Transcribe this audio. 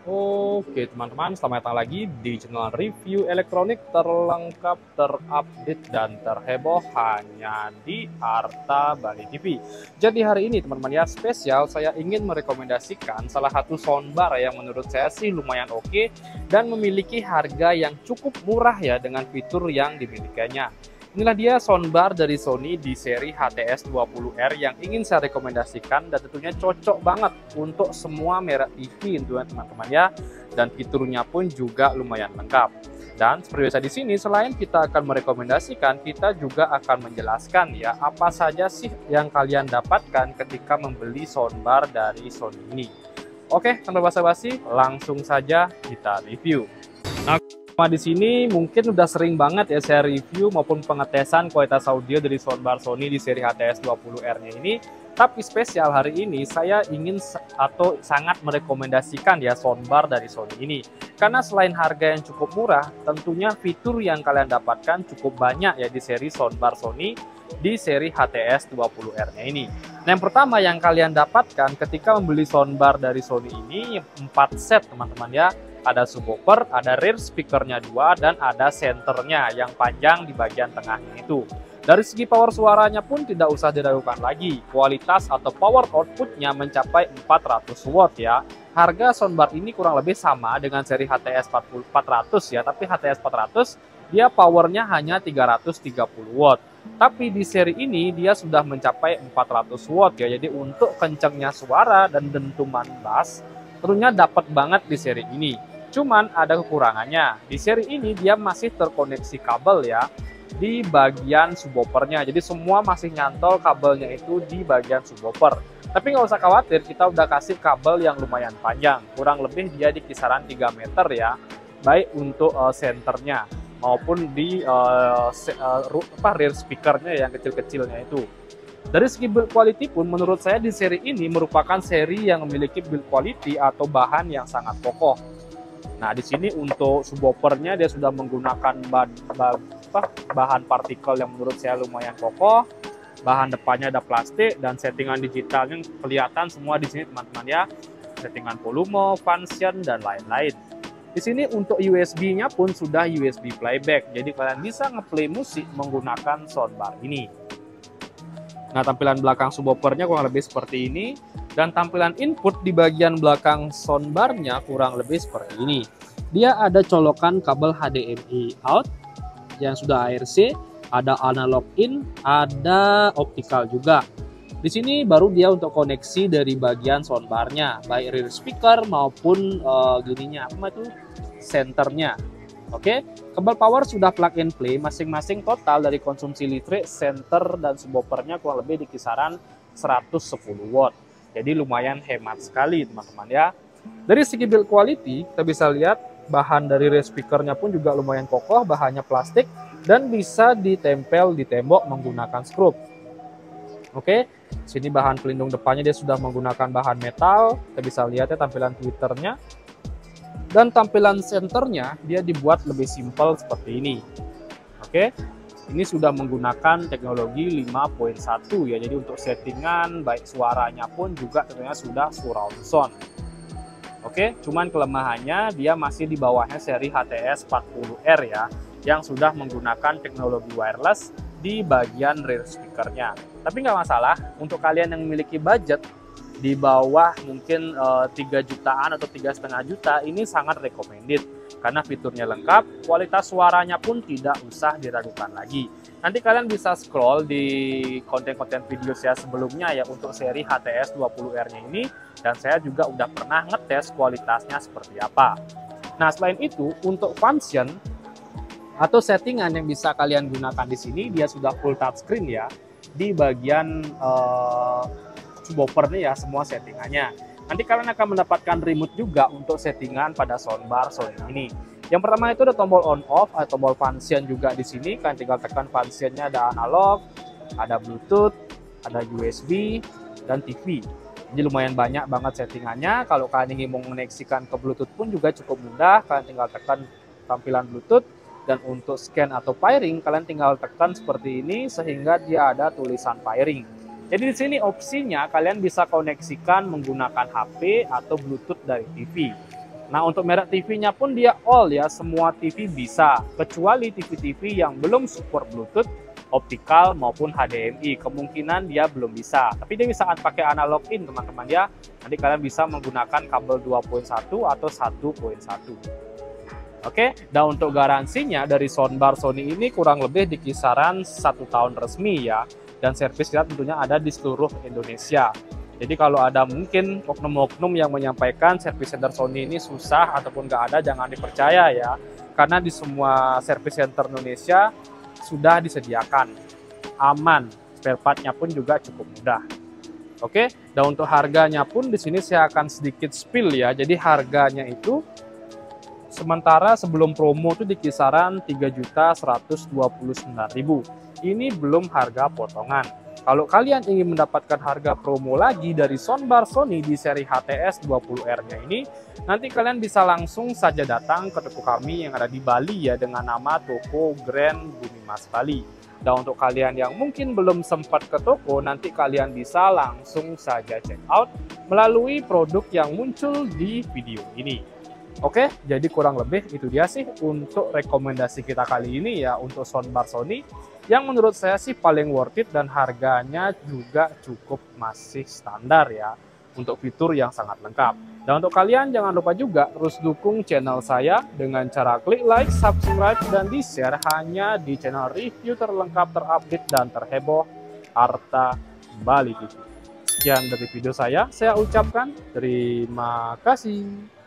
Oke teman-teman, selamat datang lagi di channel review elektronik terlengkap, terupdate, dan terheboh hanya di Arta Bali TV. Jadi hari ini teman-teman ya, spesial saya ingin merekomendasikan salah satu soundbar yang menurut saya sih lumayan oke dan memiliki harga yang cukup murah ya dengan fitur yang dimilikinya. Inilah dia soundbar dari Sony di seri HTS20R yang ingin saya rekomendasikan dan tentunya cocok banget untuk semua merek TV tentunya teman-teman ya. Dan fiturnya pun juga lumayan lengkap. Dan seperti biasa di sini selain kita akan merekomendasikan, kita juga akan menjelaskan ya apa saja sih yang kalian dapatkan ketika membeli soundbar dari Sony ini. Oke, tanpa basa-basi, langsung saja kita review. Nah, di sini mungkin udah sering banget ya saya review maupun pengetesan kualitas audio dari soundbar Sony di seri HTS20R-nya ini. Tapi spesial hari ini saya ingin atau sangat merekomendasikan ya soundbar dari Sony ini. Karena selain harga yang cukup murah, tentunya fitur yang kalian dapatkan cukup banyak ya di seri soundbar Sony di seri HTS20R-nya ini. Nah, yang pertama yang kalian dapatkan ketika membeli soundbar dari Sony ini 4 set teman-teman ya. Ada subwoofer, ada rear speakernya 2, dan ada senternya yang panjang di bagian tengahnya itu. Dari segi power suaranya pun tidak usah diragukan lagi. Kualitas atau power outputnya mencapai 400 watt ya. Harga soundbar ini kurang lebih sama dengan seri HTS 400 ya, tapi HTS 400 dia powernya hanya 330 watt. Tapi di seri ini dia sudah mencapai 400 watt ya. Jadi untuk kencangnya suara dan dentuman bass tentunya dapat banget di seri ini. Cuman ada kekurangannya. Di seri ini dia masih terkoneksi kabel ya di bagian subwoofernya. Jadi semua masih nyantol kabelnya itu di bagian subwoofer. Tapi nggak usah khawatir, kita udah kasih kabel yang lumayan panjang. Kurang lebih dia di kisaran 3 meter ya. Baik untuk senternya maupun di rear speakernya yang kecil-kecilnya itu. Dari segi build quality pun menurut saya di seri ini merupakan seri yang memiliki build quality atau bahan yang sangat kokoh. Nah, di sini untuk subwoofernya dia sudah menggunakan bahan partikel yang menurut saya lumayan kokoh. Bahan depannya ada plastik dan settingan digitalnya kelihatan semua di sini teman-teman ya. Settingan volume, function, dan lain-lain. Di sini untuk USB-nya pun sudah USB playback. Jadi kalian bisa ngeplay musik menggunakan soundbar ini. Nah, tampilan belakang subwoofernya kurang lebih seperti ini. Dan tampilan input di bagian belakang soundbarnya kurang lebih seperti ini. Dia ada colokan kabel HDMI out yang sudah ARC, ada analog in, ada optical juga. Di sini baru dia untuk koneksi dari bagian soundbarnya, baik rear speaker maupun senternya. Oke, kabel power sudah plug and play, masing-masing total dari konsumsi listrik center dan subwoofernya kurang lebih di kisaran 110 watt. Jadi lumayan hemat sekali teman-teman ya. Dari segi build quality kita bisa lihat bahan dari rear speakernya pun juga lumayan kokoh, bahannya plastik dan bisa ditempel di tembok menggunakan skrup. Oke, sini bahan pelindung depannya dia sudah menggunakan bahan metal. Kita bisa lihat ya tampilan tweeternya. Dan tampilan senternya dia dibuat lebih simpel seperti ini. Oke. Ini sudah menggunakan teknologi 5.1 ya, jadi untuk settingan baik suaranya pun juga tentunya sudah surround sound. Oke, cuman kelemahannya dia masih di bawahnya seri HTS40R ya, yang sudah menggunakan teknologi wireless di bagian rear speakernya. Tapi nggak masalah, untuk kalian yang memiliki budget di bawah mungkin 3 jutaan atau 3,5 juta, ini sangat recommended. Karena fiturnya lengkap, kualitas suaranya pun tidak usah diragukan lagi. Nanti kalian bisa scroll di konten-konten video saya sebelumnya ya untuk seri HTS20R-nya ini. Dan saya juga udah pernah ngetes kualitasnya seperti apa. Nah, selain itu, untuk function atau settingan yang bisa kalian gunakan di sini, dia sudah full touchscreen ya. Di bagian subwoofernya ya, semua settingannya. Nanti kalian akan mendapatkan remote juga untuk settingan pada soundbar Sony ini. Yang pertama itu ada tombol on off atau tombol function juga di sini. Kalian tinggal tekan functionnya, ada analog, ada Bluetooth, ada USB, dan TV. Jadi lumayan banyak banget settingannya. Kalau kalian ingin mengoneksikan ke Bluetooth pun juga cukup mudah. Kalian tinggal tekan tampilan Bluetooth. Dan untuk scan atau pairing, kalian tinggal tekan seperti ini sehingga dia ada tulisan pairing. Jadi di sini opsinya kalian bisa koneksikan menggunakan HP atau Bluetooth dari TV. Nah, untuk merek TV-nya pun dia all ya, semua TV bisa, kecuali TV-TV yang belum support Bluetooth, optikal maupun HDMI. Kemungkinan dia belum bisa, tapi dia bisa pakai analog in teman-teman ya. Nanti kalian bisa menggunakan kabel 2.1 atau 1.1. Oke, dan untuk garansinya dari soundbar Sony ini kurang lebih di kisaran 1 tahun resmi ya. Dan servis kita tentunya ada di seluruh Indonesia. Jadi kalau ada mungkin oknum-oknum yang menyampaikan service center Sony ini susah ataupun nggak ada, jangan dipercaya ya. Karena di semua service center Indonesia sudah disediakan. Aman, spare part-nya pun juga cukup mudah. Oke, dan untuk harganya pun di sini saya akan sedikit spill ya. Jadi harganya itu sementara sebelum promo itu di kisaran 3.129.000. Ini belum harga potongan. Kalau kalian ingin mendapatkan harga promo lagi dari soundbar Sony di seri HTS 20R-nya ini, nanti kalian bisa langsung saja datang ke toko kami yang ada di Bali ya, dengan nama Toko Grand Bumimas Bali. Dan untuk kalian yang mungkin belum sempat ke toko, nanti kalian bisa langsung saja check out melalui produk yang muncul di video ini. Oke, jadi kurang lebih itu dia sih untuk rekomendasi kita kali ini ya untuk soundbar Sony yang menurut saya sih paling worth it dan harganya juga cukup masih standar ya untuk fitur yang sangat lengkap. Dan untuk kalian jangan lupa juga terus dukung channel saya dengan cara klik like, subscribe, dan di-share hanya di channel review terlengkap, terupdate, dan terheboh Arta Bali TV. Sekian dari video saya ucapkan terima kasih.